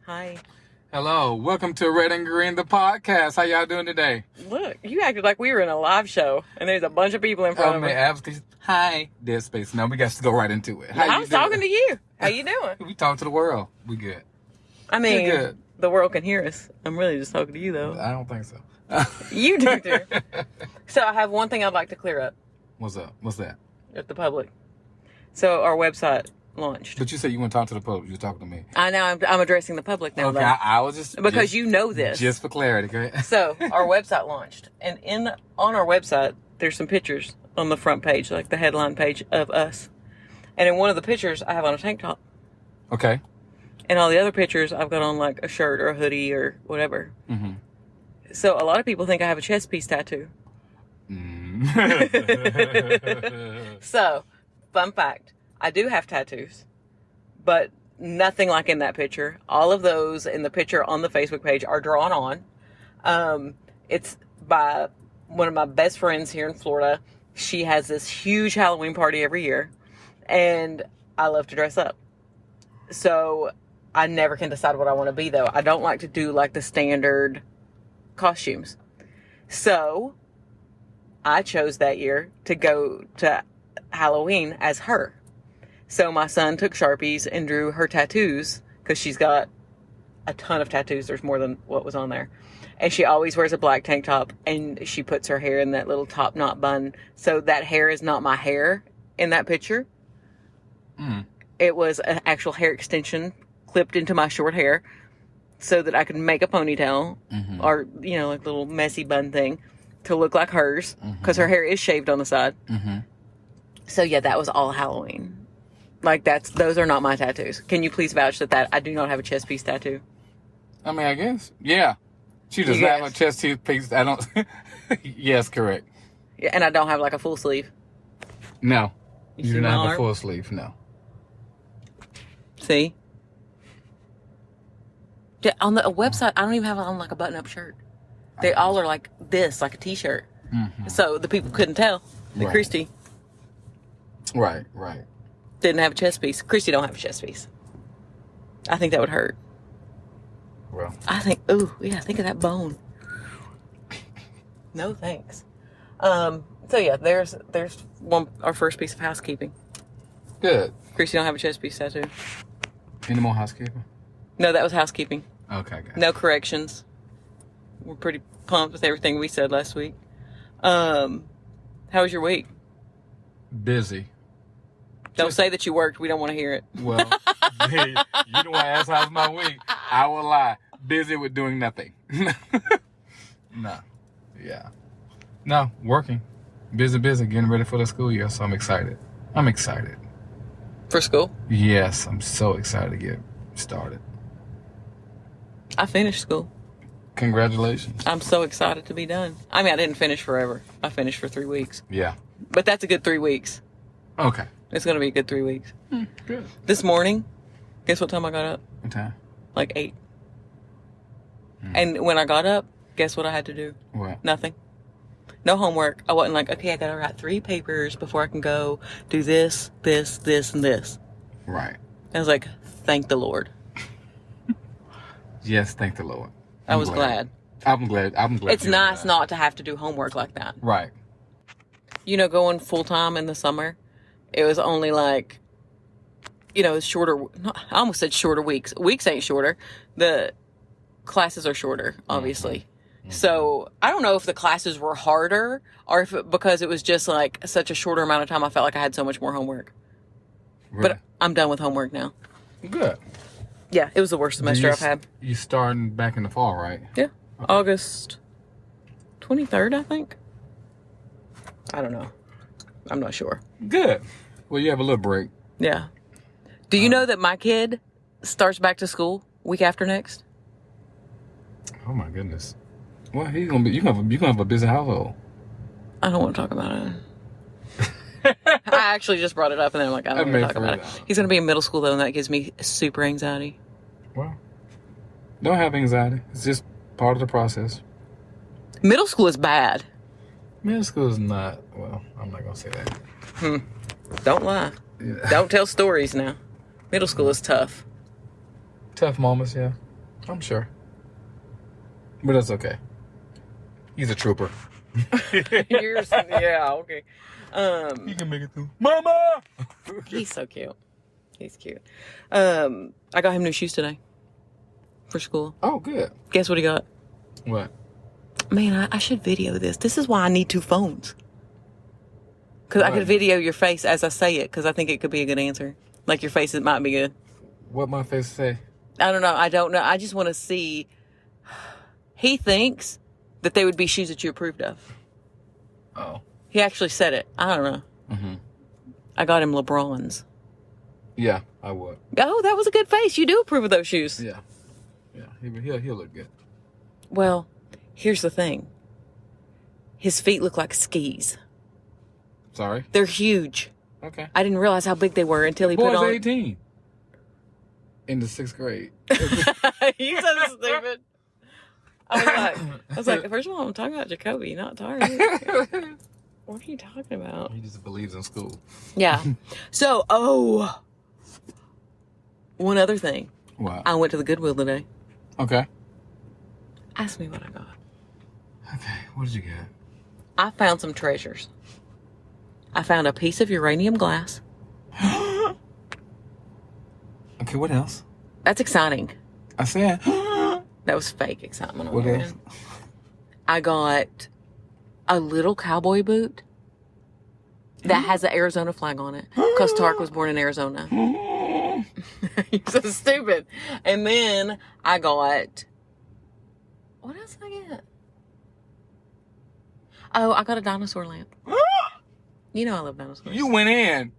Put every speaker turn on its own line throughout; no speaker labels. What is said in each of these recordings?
Hi.
Hello. Welcome to Red and Green, the podcast. How y'all doing today?
Look, you acted like we were in a live show, and there's a bunch of people in front of us.
Hi. Dead space. No, we got to go right into it.
I was talking to you. How you doing?
We talk to the world. We good.
I mean,
we good.
The world can hear us. I'm really just talking to you, though.
I don't think so.
You do, too. So I have one thing I'd like to clear up.
What's up? What's that?
At the public. So our website launched.
But you said you want to talk to the public. You're talking to me.
I know. I'm addressing the public now.
Okay, I was just...
Because you know this.
Just for clarity, okay?
So our website launched. And on our website, there's some pictures on the front page, like the headline page of us. And in one of the pictures, I have on a tank top.
Okay.
And all the other pictures, I've got on like a shirt or a hoodie or whatever. Mm-hmm. So a lot of people think I have a chest piece tattoo. So, fun fact. I do have tattoos. But nothing like in that picture. All of those in the picture on the Facebook page are drawn on. It's by one of my best friends here in Florida. She has this huge Halloween party every year. And I love to dress up. So I never can decide what I want to be, though. I don't like to do like the standard costumes. So I chose that year to go to Halloween as her. So my son took Sharpies and drew her tattoos, because she's got a ton of tattoos. There's more than what was on there. And she always wears a black tank top, and she puts her hair in that little top knot bun. So that hair is not my hair in that picture. It was an actual hair extension clipped into my short hair so that I could make a ponytail or, like a little messy bun thing to look like hers, because her hair is shaved on the side. So yeah, that was all Halloween. Like those are not my tattoos. Can you please vouch that I do not have a chest piece tattoo?
I mean, I guess. Yeah. She does not have a chest piece. I don't. Yes, correct.
Yeah, and I don't have like a full sleeve.
No. You do not have
arm?
a full sleeve, no.
See? On the website, I don't even have on like a button-up shirt. They all are like this, like a t-shirt. So the people couldn't tell that
Right.
Kristie
Right.
didn't have a chest piece. Kristie don't have a chest piece. I think that would hurt.
Well.
think of that bone. No thanks. So yeah, there's our first piece of housekeeping.
Good.
Kristie don't have a chest piece tattoo.
Any more housekeeping?
No, that was housekeeping.
Okay, good.
No corrections. We're pretty pumped with everything we said last week. How was your week?
Busy.
Don't say that you worked. We don't want to hear it.
Well, you don't want to ask how's my week. I will lie. Busy with doing nothing. No. Yeah. No, working. Busy, getting ready for the school year, so I'm excited.
For school?
Yes, I'm so excited to get started.
I finished school.
Congratulations.
I'm so excited to be done. I mean, I didn't finish forever. I finished for 3 weeks.
Yeah.
But that's a good 3 weeks.
Okay.
It's going to be a good 3 weeks.
Good.
This morning, guess what time I got up?
What time?
Like 8. And when I got up, guess what I had to do?
What?
Nothing. No homework. I wasn't like, okay, I got to write 3 papers before I can go do this, this, and this.
Right.
I was like, thank the Lord.
Yes, thank the Lord.
I was glad.
I'm glad.
It's nice not to have to do homework like that.
Right.
Going full-time in the summer, it was only like, shorter. I almost said shorter weeks. Weeks ain't shorter. The classes are shorter, obviously. So I don't know if the classes were harder or because it was just like such a shorter amount of time. I felt like I had so much more homework.
Really?
But I'm done with homework now.
Good.
Yeah, it was the worst semester I've had.
You starting back in the fall, right?
Yeah. Okay. August 23rd, I think. I don't know. I'm not sure.
Good. Well, you have a little break.
Yeah. Do you know that my kid starts back to school week after next?
Oh my goodness. Well, he's gonna be. You gonna have a busy household.
I don't want to talk about it. I actually just brought it up, and then I'm like, I don't want to talk about it. He's gonna be in middle school though, and that gives me super anxiety.
Well, don't have anxiety. It's just part of the process.
Middle school is bad.
Middle school is not. Well, I'm not gonna say that.
Don't lie. Yeah. Don't tell stories now. Middle school is tough.
Tough moments, yeah. I'm sure. But that's okay. He's a trooper.
Yeah, okay.
He can make it through. Mama!
He's so cute. He's cute. I got him new shoes today for school.
Oh, good.
Guess what he got?
What?
Man, I should video this. This is why I need 2 phones. Because I could video your face as I say it, because I think it could be a good answer. Like your face, it might be good.
What my face say?
I don't know. I just want to see. He thinks that they would be shoes that you approved of.
Oh.
He actually said it. I don't know.
Mm-hmm.
I got him LeBrons.
Yeah, I would.
Oh, that was a good face. You do approve of those shoes.
Yeah. Yeah, he'll look good.
Well, here's the thing. His feet look like skis.
Sorry?
They're huge.
Okay.
I didn't realize how big they were until he put on.
18. In the 6th grade.
You so stupid. I was like, first of all, I'm talking about Jacoby, not Tari. What are you talking about?
He just believes in school.
Yeah. So, one other thing.
What?
I went to the Goodwill today.
Okay.
Ask me what I got.
Okay, what did you get?
I found some treasures. I found a piece of uranium glass.
Okay, what else?
That's exciting.
I said...
That was fake excitement on
What
your
else?
end. I got a little cowboy boot that has an Arizona flag on it. Because Tark was born in Arizona. You're so stupid. And then I got... What else did I get? Oh, I got a dinosaur lamp. You know I love dinosaurs.
You went in.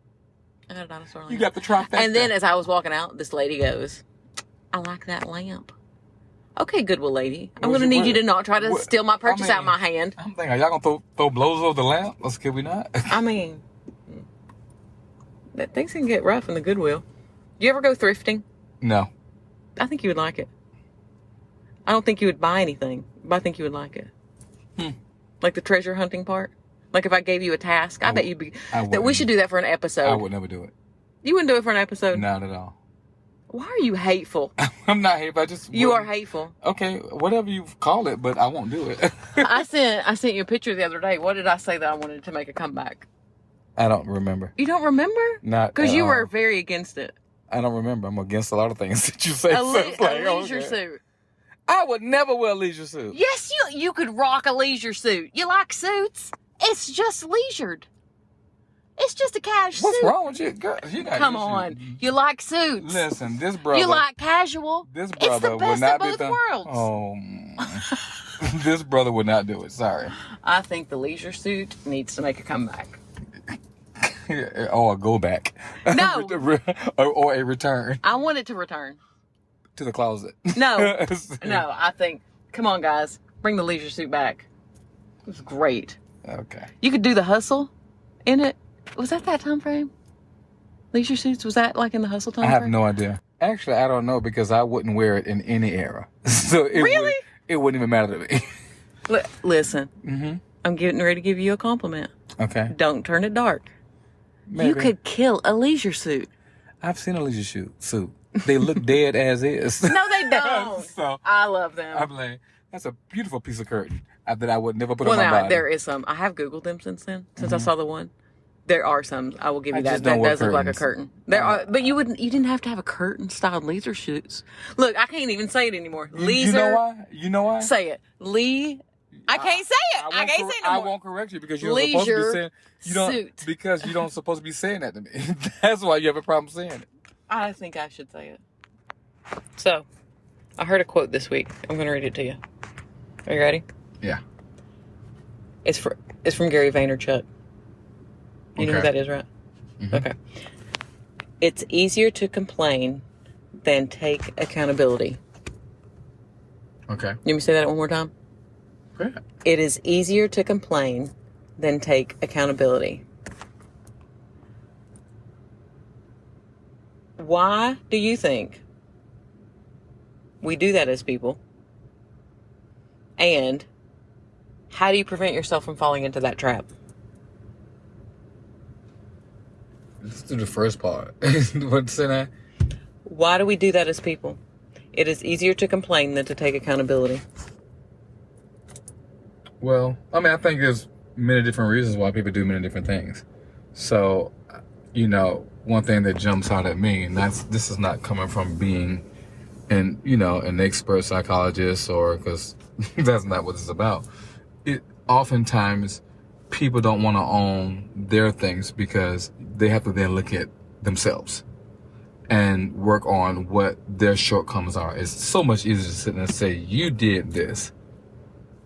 I got a dinosaur lamp.
You got the trifecta.
And then as I was walking out, this lady goes, I like that lamp. Okay, Goodwill lady. I'm going to need you to not try to steal my purchase out of my hand.
I'm thinking, are y'all going to throw blows over the lamp? Or can we not?
I mean, things can get rough in the Goodwill. You ever go thrifting?
No.
I think you would like it. I don't think you would buy anything, but I think you would like it. Like the treasure hunting part. Like if I gave you a task, I bet you'd be... That we should do that for an episode.
I would never do it.
You wouldn't do it for an episode?
Not at all.
Why are you hateful?
I'm not hateful.
You are hateful.
Okay, whatever you call it, but I won't do it.
I sent you a picture the other day. What did I say that I wanted to make a comeback?
I don't remember.
You don't remember?
Not
because you were very against it.
I don't remember. I'm against a lot of things that you say.
A leisure suit.
I would never wear a leisure suit.
Yes, you could rock a leisure suit. You like suits? It's just leisured. It's just a casual suit.
What's wrong with you? Girl, you got
Come on. You like suits.
Listen, this brother.
You like casual.
This brother
it's the best
would not
of both
be
worlds.
Oh, this brother would not do it. Sorry.
I think the leisure suit needs to make a comeback.
Or a go back.
No.
or a return.
I want it to return.
To the closet.
No. No, I think, come on, guys. Bring the leisure suit back. It was great.
Okay.
You could do the hustle in it. Was that time frame? Leisure suits? Was that like in the hustle time frame?
I have no idea. Actually, I don't know because I wouldn't wear it in any era. So
really?
It wouldn't even matter to me.
Listen.
Mm-hmm.
I'm getting ready to give you a compliment.
Okay.
Don't turn it dark.
Maybe.
You could kill a leisure suit.
I've seen a leisure suit. They look dead as is.
No, they don't.
So,
I love them.
I'm like, that's a beautiful piece of curtain that I would never put on my body.
There is some. I have Googled them since then, since I saw the one. There are some. I will give you that. That does look like a curtain. There are, but you didn't have to have a curtain-styled leisure suits. Look, I can't even say it anymore.
You know why? You know why?
Say it. I can't say it. I can't say it no more.
I won't correct you because you're supposed to be saying
suit.
Because you don't supposed to be saying that to me. That's why you have a problem saying it.
I think I should say it. So, I heard a quote this week. I'm going to read it to you. Are you ready?
Yeah.
It's from Gary Vaynerchuk. You know who that is, right? Mm-hmm. Okay. It's easier to complain than take accountability.
Okay.
You want me to say that one more time?
Okay.
It is easier to complain than take accountability. Why do you think we do that as people? And how do you prevent yourself from falling into that trap?
Let's do the first part. What's in that?
Why do we do that as people? It is easier to complain than to take accountability.
Well, I mean, I think there's many different reasons why people do many different things. So, one thing that jumps out at me, and this is not coming from being an expert psychologist, or because that's not what it's about. Oftentimes people don't want to own their things because they have to then look at themselves and work on what their shortcomings are. It's so much easier to sit there and say, you did this,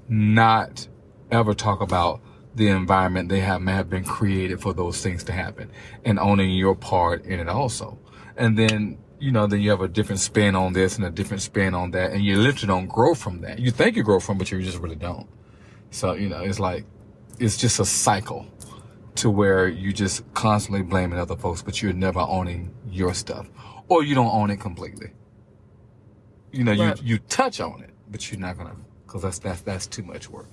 not ever talk about the environment may have been created for those things to happen, and owning your part in it also. And then, then you have a different spin on this and a different spin on that, and you literally don't grow from that. You think you grow from it, but you just really don't. So, it's like, it's just a cycle to where you just constantly blaming other folks, but you're never owning your stuff, or you don't own it completely.
Right.
You touch on it, but you're not gonna, because that's too much work.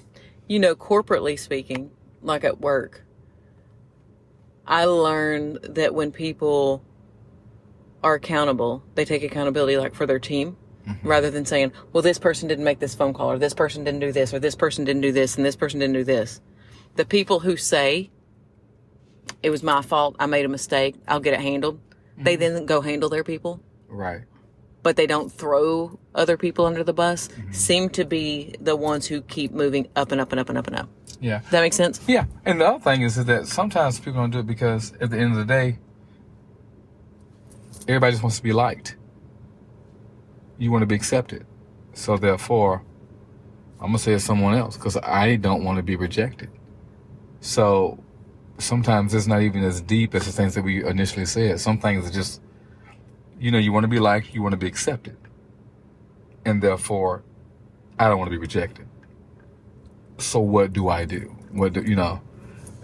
Corporately speaking, like at work, I learned that when people are accountable, they take accountability like for their team, rather than saying, well, this person didn't make this phone call, or this person didn't do this, or this person didn't do this, and this person didn't do this. The people who say, it was my fault, I made a mistake, I'll get it handled, they then go handle their people.
Right.
But they don't throw other people under the bus, seem to be the ones who keep moving up and up and up and up and up.
Yeah.
Does that make sense?
Yeah. And the other thing is that sometimes people don't do it because at the end of the day, everybody just wants to be liked. You want to be accepted. So therefore, I'm going to say it's someone else because I don't want to be rejected. So sometimes it's not even as deep as the things that we initially said. Some things are just, you want to be liked, you want to be accepted. And therefore, I don't want to be rejected. So what do I do?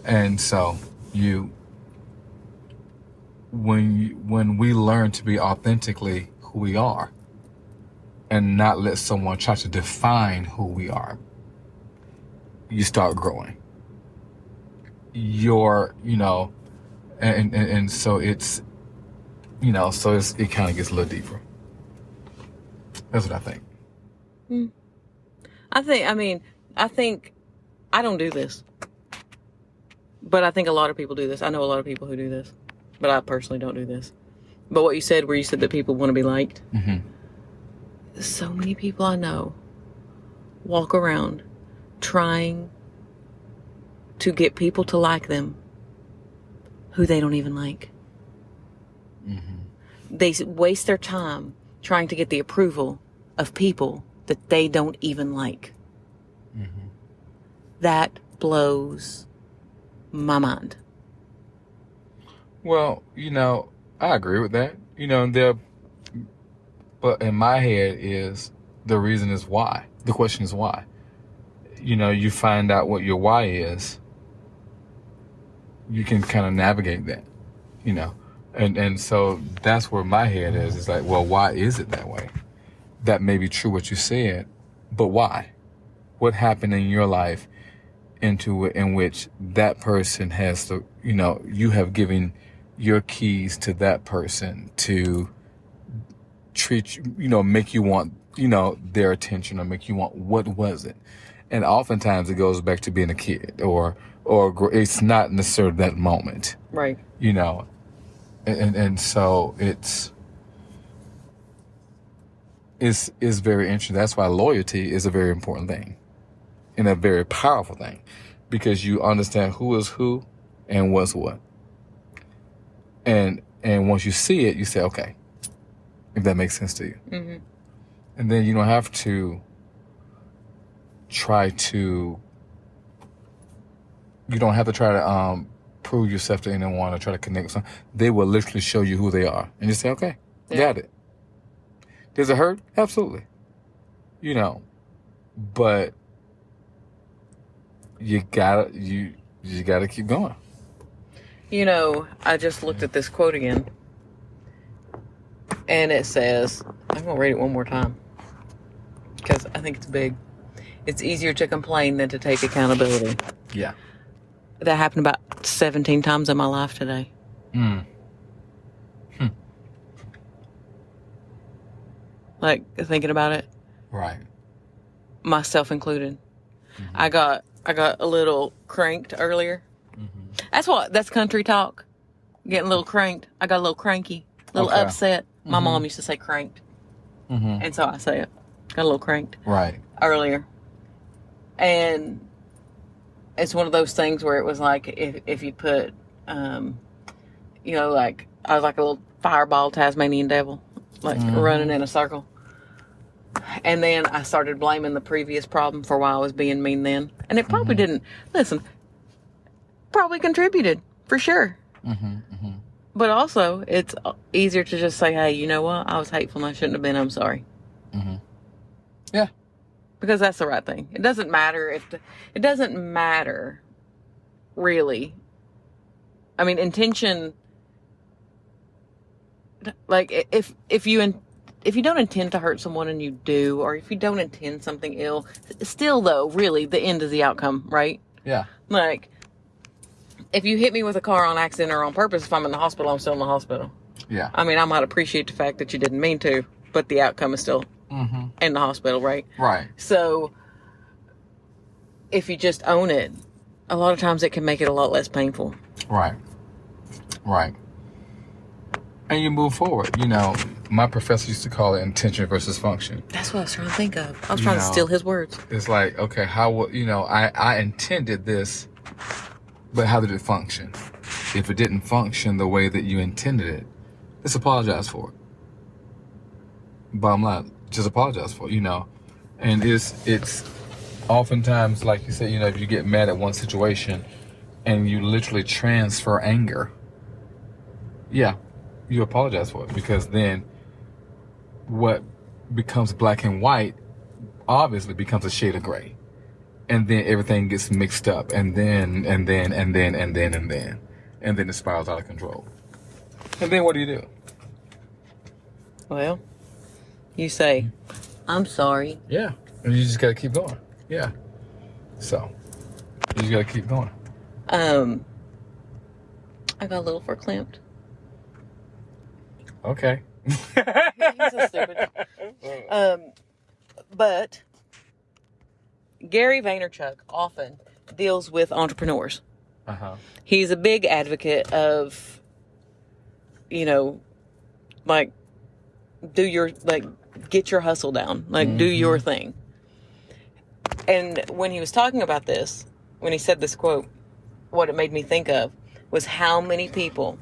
And so when we learn to be authentically who we are and not let someone try to define who we are, you start growing. And so it's, it kind of gets a little deeper. That's what I think.
I think I don't do this, but I think a lot of people do this. I know a lot of people who do this, but I personally don't do this. But what you said, where you said that people want to be liked, so many people I know walk around trying to get people to like them who they don't even like. They waste their time trying to get the approval of people that they don't even like. That blows my mind.
Well, I agree with that. But in my head is the reason is why. The question is why. You find out what your why is, you can kind of navigate that, And so that's where my head is. It's like, well, why is it that way? That may be true what you said, but why? What happened in your life in which that person has to, you have given your keys to that person to treat you, make you want, their attention, or make you want, what was it? And oftentimes it goes back to being a kid, or it's not necessarily that moment.
Right.
And so it's very interesting. That's why loyalty is a very important thing and a very powerful thing, because you understand who is who and what's what. And once you see it, you say, okay, if that makes sense to you. And then you don't have to try to prove yourself to anyone or try to connect with someone. They will literally show you who they are. And you say, okay, got it. Does it hurt? Absolutely. But you gotta keep going.
I just looked at this quote again, and it says, I'm going to read it one more time because I think it's big. It's easier to complain than to take accountability.
Yeah.
That happened about 17 times in my life today. like thinking about it.
Right.
Myself included.
Mm-hmm.
I got a little cranked earlier.
Mm-hmm.
That's country talk. Getting a little cranked. I got a little cranky, a little upset. My mom used to say cranked.
Mm-hmm.
And so I say it. Got a little cranked.
Right.
Earlier. And it's one of those things where it was like if you put, like I was like a little fireball Tasmanian devil, like running in a circle. And then I started blaming the previous problem for why I was being mean then. And it probably didn't, probably contributed, for sure. But also, it's easier to just say, hey, you know what? I was hateful and I shouldn't have been. I'm sorry.
Yeah.
Because that's the right thing. It doesn't matter it doesn't matter, really. I mean, intention, like, if you don't intend to hurt someone and you do, or if you don't intend something ill, still, though, really, the end is the outcome, right?
Yeah.
Like, if you hit me with a car on accident or on purpose, if I'm in the hospital, I'm still in the hospital.
Yeah.
I mean, I might appreciate the fact that you didn't mean to, but the outcome is still in the hospital, right?
Right.
So, if you just own it, a lot of times it can make it a lot less painful.
Right. Right. And you move forward. You know, my professor used to call it intention versus function.
That's what I was trying to think of. I was trying to steal his words.
It's like, okay, I intended this, but how did it function? If it didn't function the way that you intended it, just apologize for it. Bottom line, just apologize for it, And it's oftentimes, like you said, if you get mad at one situation and you literally transfer anger, you apologize for it, because then what becomes black and white obviously becomes a shade of gray. And then everything gets mixed up, and then it spirals out of control. And then what do you do?
Well, you say, I'm sorry.
Yeah. And you just got to keep going. Yeah. So, you just got to keep going.
I got a little verklempt.
Okay.
He's so stupid. But Gary Vaynerchuk often deals with entrepreneurs. He's a big advocate of, get your hustle down, do your thing. And when he was talking about this, when he said this quote, what it made me think of was how many people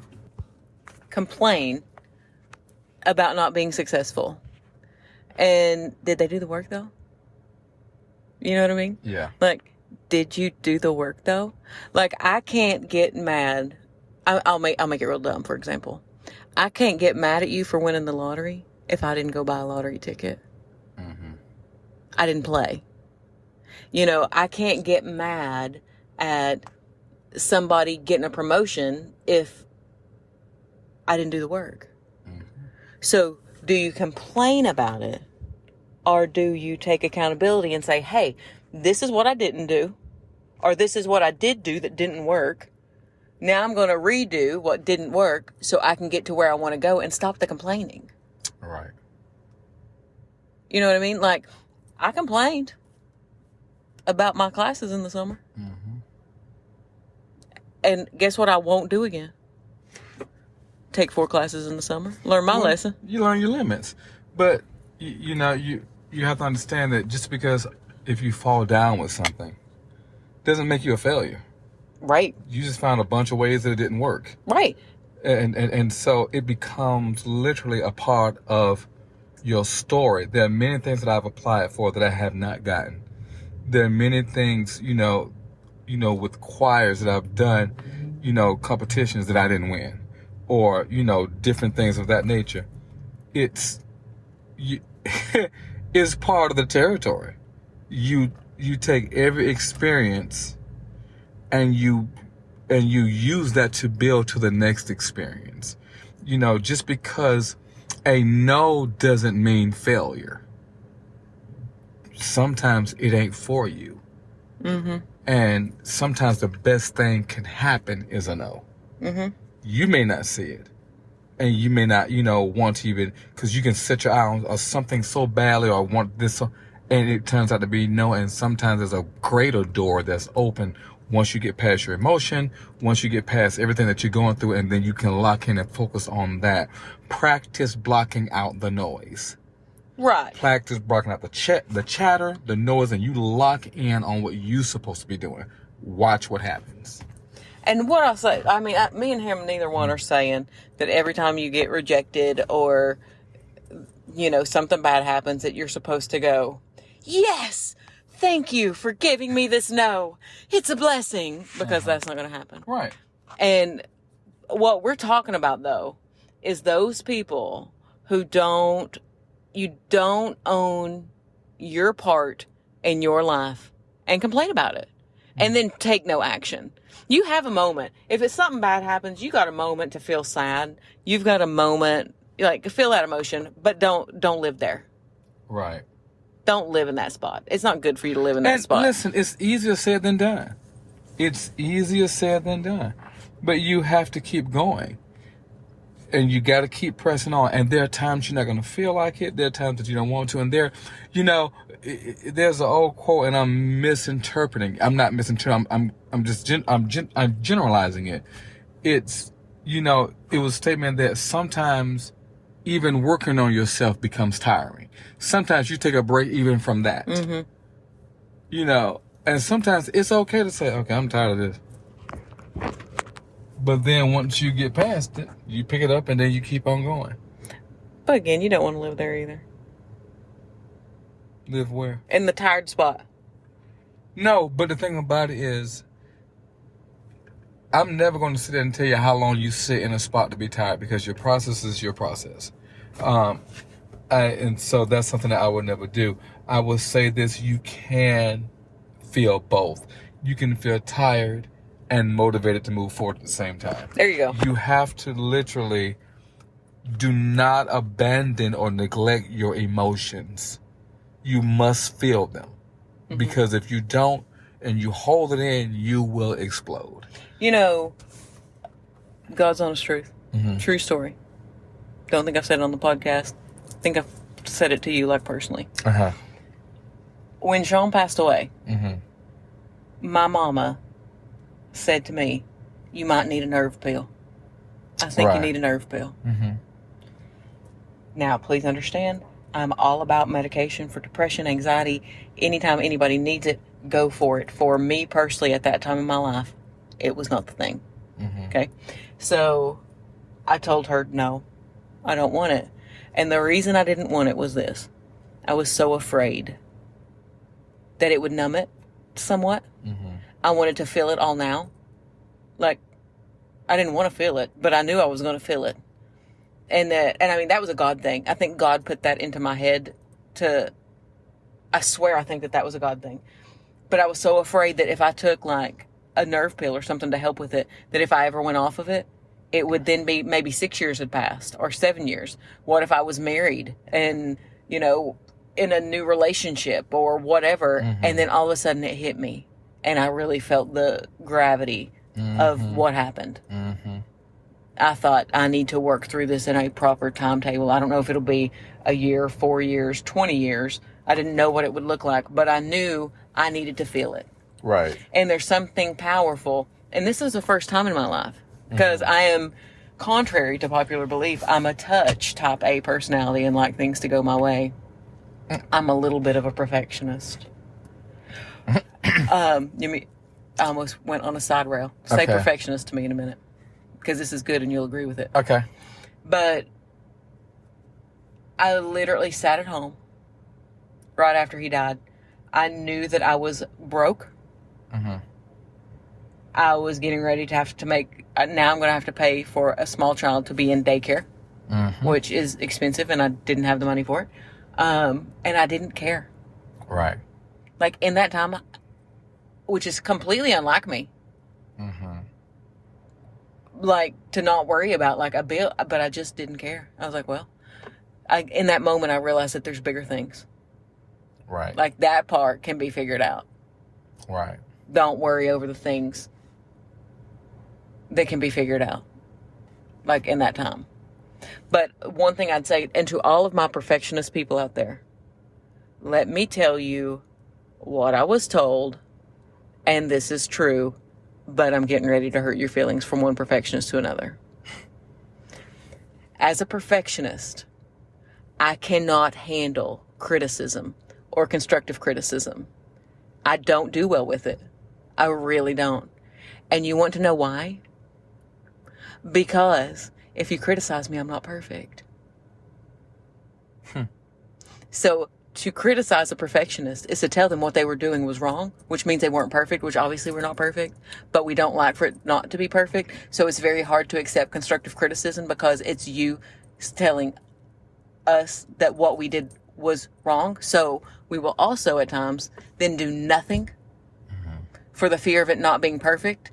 complain about not being successful. And did they do the work though? You know what I mean?
Yeah.
Did you do the work though? I can't get mad. I'll make it real dumb, for example. I can't get mad at you for winning the lottery if I didn't go buy a lottery ticket. I didn't play. I can't get mad at somebody getting a promotion if I didn't do the work. So, do you complain about it? Or do you take accountability and say, hey, this is what I didn't do, or this is what I did do that didn't work. Now I'm going to redo what didn't work so I can get to where I want to go and stop the complaining.
Right.
You know what I mean? I complained about my classes in the summer. And guess what I won't do again? Take 4 classes in the summer. Learn my lesson.
You learn your limits. But, you have to understand that just because if you fall down with something, doesn't make you a failure.
Right.
You just found a bunch of ways that it didn't work.
Right.
And so it becomes literally a part of your story. There are many things that I've applied for that I have not gotten. There are many things, with choirs that I've done, competitions that I didn't win, or, different things of that nature. It's part of the territory. You take every experience and you use that to build to the next experience. Just because a no doesn't mean failure. Sometimes it ain't for you. And sometimes the best thing can happen is a no. You may not see it, and you may not, want to even, because you can set your eye on something so badly or want this, and it turns out to be no. And sometimes there's a greater door that's open once you get past your emotion, once you get past everything that you're going through, and then you can lock in and focus on that. Practice blocking out the noise.
Right.
Practice blocking out the chatter, the noise, and you lock in on what you're supposed to be doing. Watch what happens.
And what I'll say, I mean, me and him, neither one are saying that every time you get rejected or, something bad happens that you're supposed to go, yes, thank you for giving me this no. It's a blessing. Because that's not going to happen.
Right.
And what we're talking about, though, is those people who you don't own your part in your life and complain about it and then take no action. You have a moment. If it's something bad happens, you got a moment to feel sad. You've got a moment, feel that emotion, but don't live there.
Right.
Don't live in that spot. It's not good for you to live in that spot.
Listen, it's easier said than done. It's easier said than done. But you have to keep going. And you got to keep pressing on. And there are times you're not going to feel like it. There are times that you don't want to. And there's an old quote, and I'm misinterpreting. I'm not misinterpreting. I'm generalizing it. It's, it was a statement that sometimes even working on yourself becomes tiring. Sometimes you take a break even from that. Mm-hmm. And sometimes it's okay to say, okay, I'm tired of this. But then once you get past it, you pick it up and then you keep on going.
But again, you don't want to live there either.
Live where?
In the tired spot.
No, but the thing about it is, I'm never going to sit there and tell you how long you sit in a spot to be tired, because your process is your process. And so that's something that I would never do. I will say this: you can feel both. You can feel tired and motivated to move forward at the same time.
There you go.
You have to literally do not abandon or neglect your emotions. You must feel them. Mm-hmm. Because if you don't and you hold it in, you will explode.
God's honest truth. Mm-hmm. True story. Don't think I've said it on the podcast. Think I've said it to you, personally. Uh-huh. When Sean passed away, my mama said to me, you might need a nerve pill. I think you need a nerve pill. Mm-hmm. Now, please understand, I'm all about medication for depression, anxiety. Anytime anybody needs it, go for it. For me personally, at that time in my life, it was not the thing. Mm-hmm. Okay? So, I told her, no, I don't want it. And the reason I didn't want it was this. I was so afraid that it would numb it somewhat. Mm-hmm. I wanted to feel it all now. I didn't want to feel it, but I knew I was going to feel it. And I mean, that was a God thing. I think God put that into my head I swear I think that was a God thing. But I was so afraid that if I took a nerve pill or something to help with it, that if I ever went off of it, it would then be maybe 6 years had passed or 7 years. What if I was married and, in a new relationship or whatever, and then all of a sudden it hit me and I really felt the gravity of what happened. Mm-hmm. I thought, I need to work through this in a proper timetable. I don't know if it'll be a year, 4 years, 20 years. I didn't know what it would look like, but I knew I needed to feel it.
Right.
And there's something powerful. And this is the first time in my life, because I am, contrary to popular belief, I'm a touch type A personality and like things to go my way. I'm a little bit of a perfectionist. I almost went on a side rail. Say perfectionist to me in a minute, because this is good and you'll agree with it.
Okay.
But I literally sat at home right after he died. I knew that I was broke. Mm-hmm. I was getting ready to have to now I'm going to have to pay for a small child to be in daycare, which is expensive, and I didn't have the money for it. And I didn't care.
Right.
In that time, which is completely unlike me. Mm-hmm. To not worry about a bill, but I just didn't care. I was like, well, in that moment I realized that there's bigger things.
Right.
That part can be figured out.
Right.
Don't worry over the things that can be figured out. In that time. But one thing I'd say, and to all of my perfectionist people out there, let me tell you what I was told, and this is true, but I'm getting ready to hurt your feelings from one perfectionist to another. As a perfectionist, I cannot handle criticism or constructive criticism. I don't do well with it. I really don't. And you want to know why? Because if you criticize me, I'm not perfect. So to criticize a perfectionist is to tell them what they were doing was wrong, which means they weren't perfect, which obviously we're not perfect, but we don't like for it not to be perfect. So it's very hard to accept constructive criticism because it's you telling us that what we did was wrong. So we will also at times then do nothing for the fear of it not being perfect,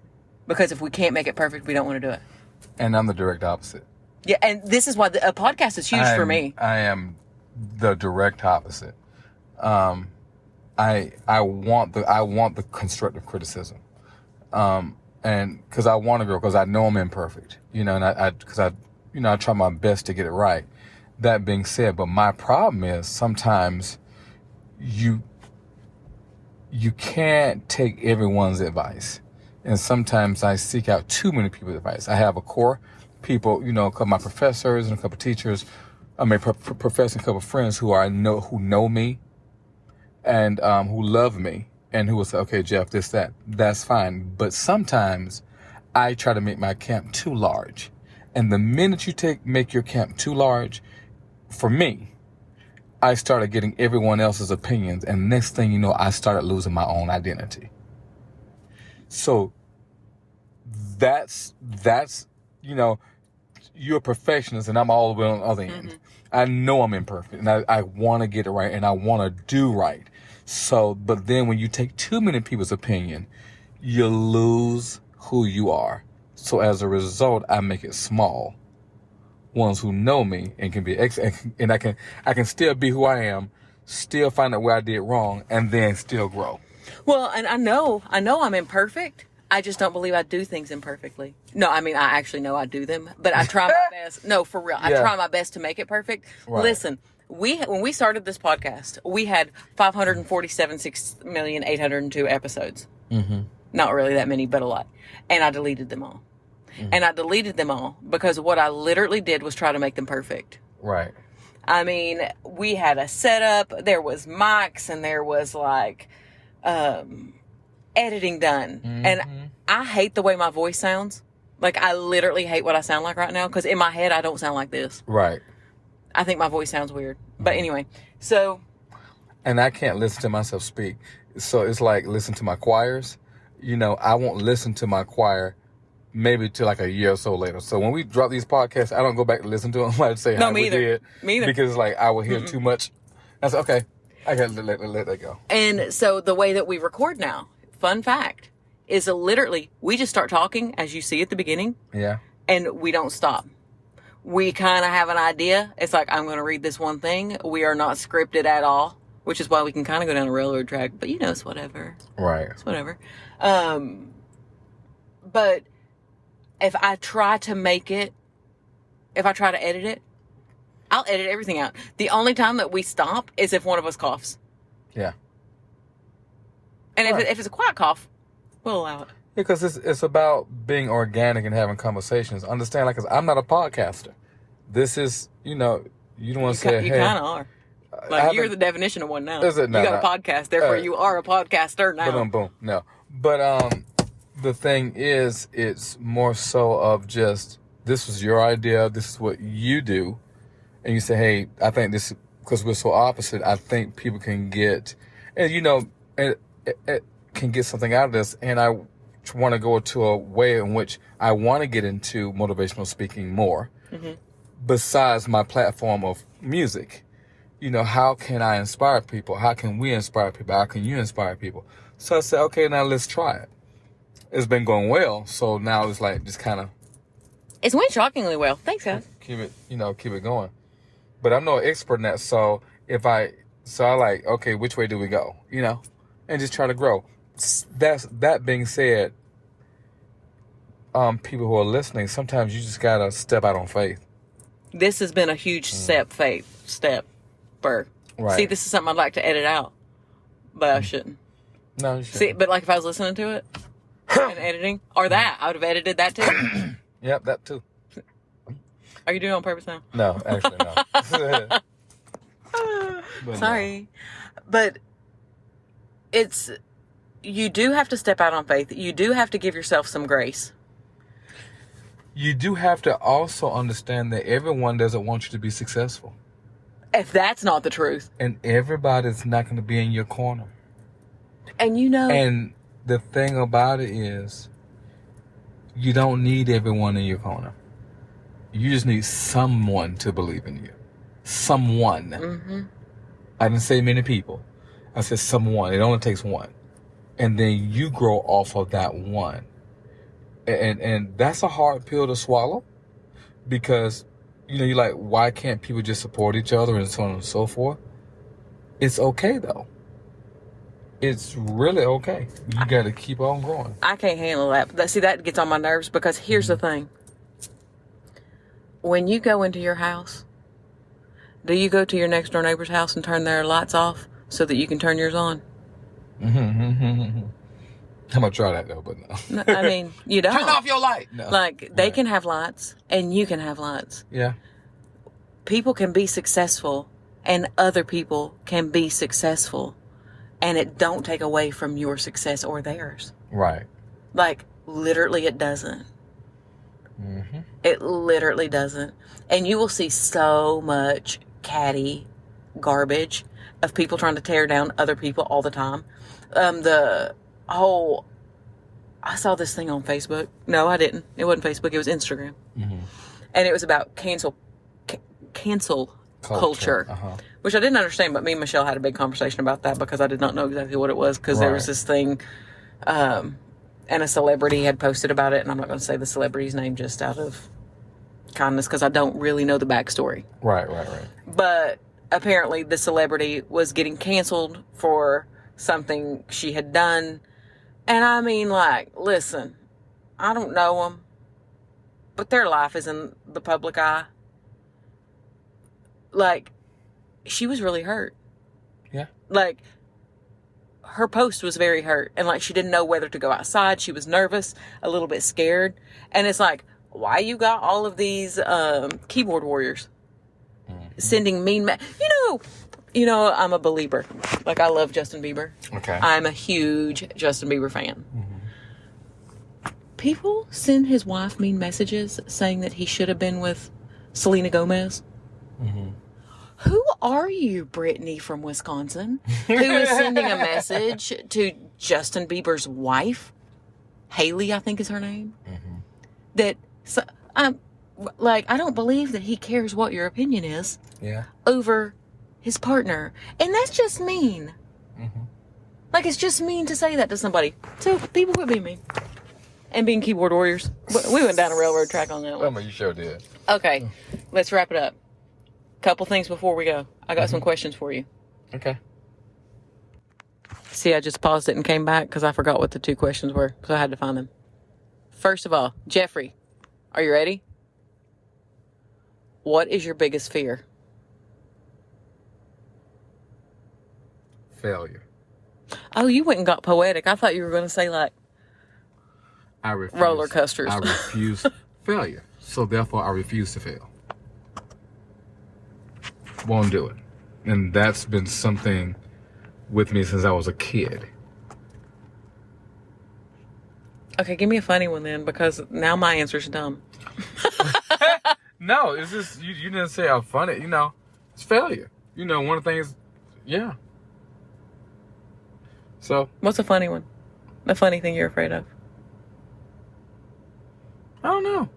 because if we can't make it perfect, we don't want to do it.
And I'm the direct opposite.
Yeah, and this is why a podcast is huge for me.
I am the direct opposite. I want the constructive criticism, and because I want to grow, because I know I'm imperfect, and I try my best to get it right. That being said, but my problem is sometimes you can't take everyone's advice, and sometimes I seek out too many people's advice. I have a core people, a couple of my professors and a couple of teachers. I mean, professors and a couple of friends who know me and who love me and who will say, okay, Jeff, that's fine. But sometimes I try to make my camp too large. And the minute you make your camp too large, for me, I started getting everyone else's opinions. And next thing you know, I started losing my own identity. So that's you're a perfectionist and I'm all the way on the other end. I know I'm imperfect and I want to get it right and I want to do right. So, but then when you take too many people's opinion, you lose who you are. So as a result, I make it small. Ones who know me and can be and I can still be who I am, still find out where I did wrong, and then still grow.
Well, and I know I'm imperfect. I just don't believe I do things imperfectly. No, I mean, I actually know I do them, but I try my best. No, for real. I try my best to make it perfect. Right. Listen, when we started this podcast, we had 547,6,802 episodes. Mm-hmm. Not really that many, but a lot. And I deleted them all. Mm-hmm. And I deleted them all because what I literally did was try to make them perfect.
Right.
I mean, we had a setup. There was mics and there was editing done. Mm-hmm. And I hate the way my voice sounds. Like, I literally hate what I sound like right now because in my head, I don't sound like this.
Right.
I think my voice sounds weird. But anyway, so.
And I can't listen to myself speak. So it's like listen to my choirs. I won't listen to my choir maybe till like a year or so later. So when we drop these podcasts, I don't go back to listen to them. I'd say,
no, me either. Me either.
Because I will hear too much. I said, okay, I got to let that go.
And so the way that we record now, fun fact, is literally we just start talking as you see at the beginning. Yeah. And we don't stop. We kind of have an idea. It's like, I'm going to read this one thing. We are not scripted at all, which is why we can kind of go down a railroad track. But it's whatever. Right. It's whatever. But if I try to edit it, I'll edit everything out. The only time that we stop is if one of us coughs. Yeah. And if it's a quiet cough, we'll allow it.
Because it's about being organic and having conversations. Understand, cause I'm not a podcaster. This is, you don't want to say,
you kind of are. You're the definition of one now. Is it? No, you got a podcast, therefore you are a podcaster now.
Boom. No. But the thing is, it's more so of just, this was your idea, this is what you do. And you say, hey, I think this, because we're so opposite, I think people can get, and it can get something out of this. And I want to go to a way in which I want to get into motivational speaking more, besides my platform of music. How can I inspire people? How can we inspire people? How can you inspire people? So I said, okay, now let's try it. It's been going well. So now it's like, just kind of.
It's went shockingly well. Thanks, guys.
Keep it going. But I'm no expert in that. So I like, okay, which way do we go? And just try to grow. That being said, people who are listening, sometimes you just got to step out on faith.
This has been a huge step.
Right.
See, this is something I'd like to edit out, but I shouldn't.
No, you shouldn't.
See, but like if I was listening to it and editing, or that, I would have edited that too.
Yep, that too.
Are you doing it on purpose now?
No, actually, no.
Sorry. But you do have to step out on faith. You do have to give yourself some grace.
You do have to also understand that everyone doesn't want you to be successful.
If that's not the truth.
And everybody's not going to be in your corner.
And you know.
And the thing about it is, you don't need everyone in your corner. You just need someone to believe in you. Someone.
Mm-hmm.
I didn't say many people. I said someone. It only takes one. And then you grow off of that one. And that's a hard pill to swallow. Because, you're like, why can't people just support each other and so on and so forth? It's okay, though. It's really okay. You got to keep on going.
I can't handle that. See, that gets on my nerves because here's the thing. When you go into your house, do you go to your next door neighbor's house and turn their lights off so that you can turn yours on?
I'm going to try that, though, but no.
I mean, you don't.
Turn off your light. No.
Like, they can have lights and you can have lights.
Yeah.
People can be successful and other people can be successful. And it don't take away from your success or theirs.
Right.
Like, literally it doesn't.
Mm-hmm.
It literally doesn't. And you will see so much catty garbage of people trying to tear down other people all the time. I saw this thing on Facebook. No, I didn't. It wasn't Facebook. It was Instagram.
Mm-hmm.
And it was about cancel culture.
Uh-huh.
Which I didn't understand, but me and Michelle had a big conversation about that because I did not know exactly what it was because there was this thing, and a celebrity had posted about it, and I'm not going to say the celebrity's name just out of kindness because I don't really know the backstory.
Right.
But apparently the celebrity was getting canceled for something she had done. And I mean, like, listen, I don't know them, but their life is in the public eye. Like, she was really hurt.
Yeah.
Like, her post was very hurt. And, like, she didn't know whether to go outside. She was nervous, a little bit scared. And it's like, why you got all of these keyboard warriors sending mean... You know, I'm a believer. Like, I love Justin Bieber.
Okay.
I'm a huge Justin Bieber fan. Mm-hmm. People send his wife mean messages saying that he should have been with Selena Gomez. Mm-hmm. Who are you, Brittany from Wisconsin, who is sending a message to Justin Bieber's wife? Haley, I think is her name. Mm-hmm. I don't believe that he cares what your opinion is.
Yeah.
Over his partner. And that's just mean. Mm-hmm. Like, it's just mean to say that to somebody. So, people quit being mean. And being keyboard warriors. We went down a railroad track on that one.
You sure did.
Okay, let's wrap it up. Couple things before we go. I got some questions for you.
Okay.
See, I just paused it and came back because I forgot what the two questions were, so I had to find them. First of all, Jeffrey, are you ready? What is your biggest fear?
Failure.
Oh, you went and got poetic. I thought you were going to say, like,
I refuse.
Roller coasters.
I refuse failure. So, therefore, I refuse to fail. Won't do it. And that's been something with me since I was a kid.
Okay, give me a funny one then, because now my answer's dumb.
No, it's just, you didn't say how funny, it's failure. One of the things, yeah. So.
What's a funny one? The funny thing you're afraid of?
I don't know.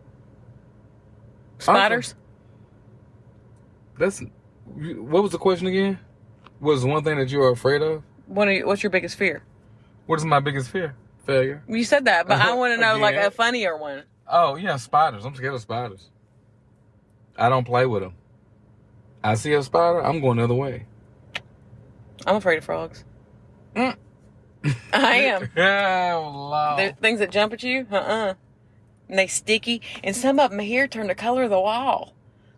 Spiders?
What was the question again? What is one thing that you are afraid of?
What's your biggest fear?
What is my biggest fear? Failure.
You said that, but I want to know, like, a funnier one.
Oh, yeah, spiders. I'm scared of spiders. I don't play with them. I see a spider, I'm going the other way.
I'm afraid of frogs. I am.
Lord.
Things that jump at you? And they sticky. And some of them here turn the color of the wall.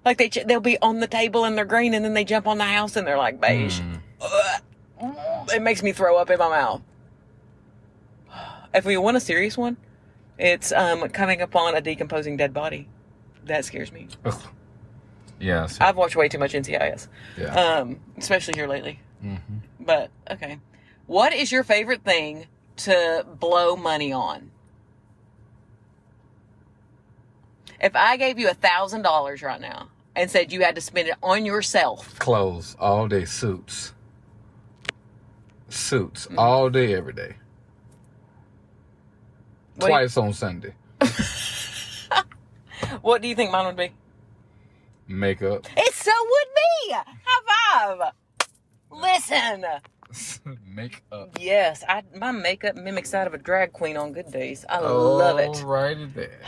Like they'll be on the table and they're green, and then they jump on the house and they're like beige. It makes me throw up in my mouth. If we want a serious one, it's coming upon a decomposing dead body. That scares me.
Ugh. Yeah.
I've watched way too much NCIS.
Yeah.
Especially here lately.
Mm-hmm.
But, okay. What is your favorite thing to blow money on? If I gave you $1,000 right now and said you had to spend it on yourself.
Clothes all day, suits all day, every day. Twice on Sunday.
What do you think mine would be?
Makeup.
It so would be. High five. Listen.
Makeup.
Yes, my makeup mimics that of a drag queen on good days. I love it.
Alrighty there.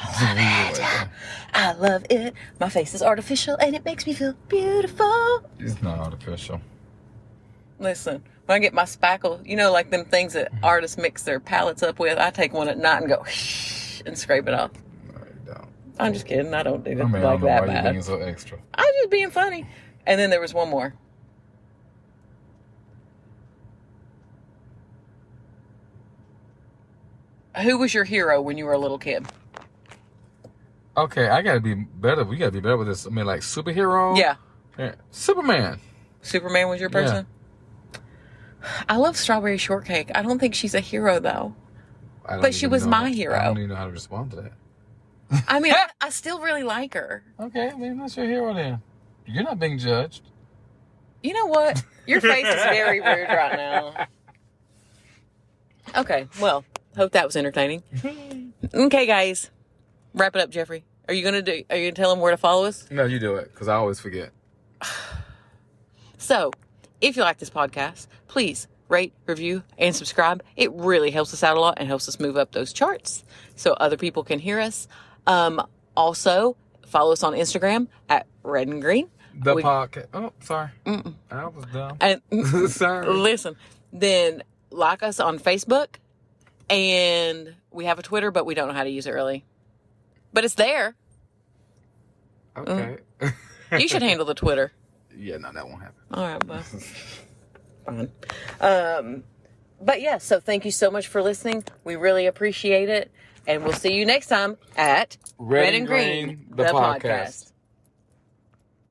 I love it. My face is artificial and it makes me feel beautiful.
It's not artificial.
Listen, when I get my spackle, you know, like them things that artists mix their palettes up with, I take one at night and go and scrape it off.
No, you don't.
I'm just kidding. I don't do it
I mean,
like
I don't know
that
why
bad.
you're being so extra.
I'm just being funny. And then there was one more. Who was your hero when you were a little kid?
Okay, I gotta be better. We gotta be better with this. I mean, like superhero.
Yeah.
Superman.
Superman was your person? Yeah. I love Strawberry Shortcake. I don't think she's a hero, though. But she was my hero.
I don't even know how to respond to that.
I mean, I still really like her.
Okay, maybe that's your hero then. You're not being judged.
You know what? Your face is very rude right now. Okay, well, hope that was entertaining. Okay, guys. Wrap it up, Jeffrey. Are you gonna tell them where to follow us?
No, you do it, because I always forget.
So, if you like this podcast, please rate, review, and subscribe. It really helps us out a lot and helps us move up those charts so other people can hear us. Also, follow us on Instagram at Red and Green.
The podcast. Oh, sorry.
Mm-mm.
I was dumb.
And
sorry.
Listen, then like us on Facebook, and we have a Twitter, but we don't know how to use it really. But it's there.
Okay.
You should handle the Twitter.
Yeah, no, that won't happen.
All right, well, fine. But yeah, so thank you so much for listening. We really appreciate it. And we'll see you next time at
Red and Green, the podcast.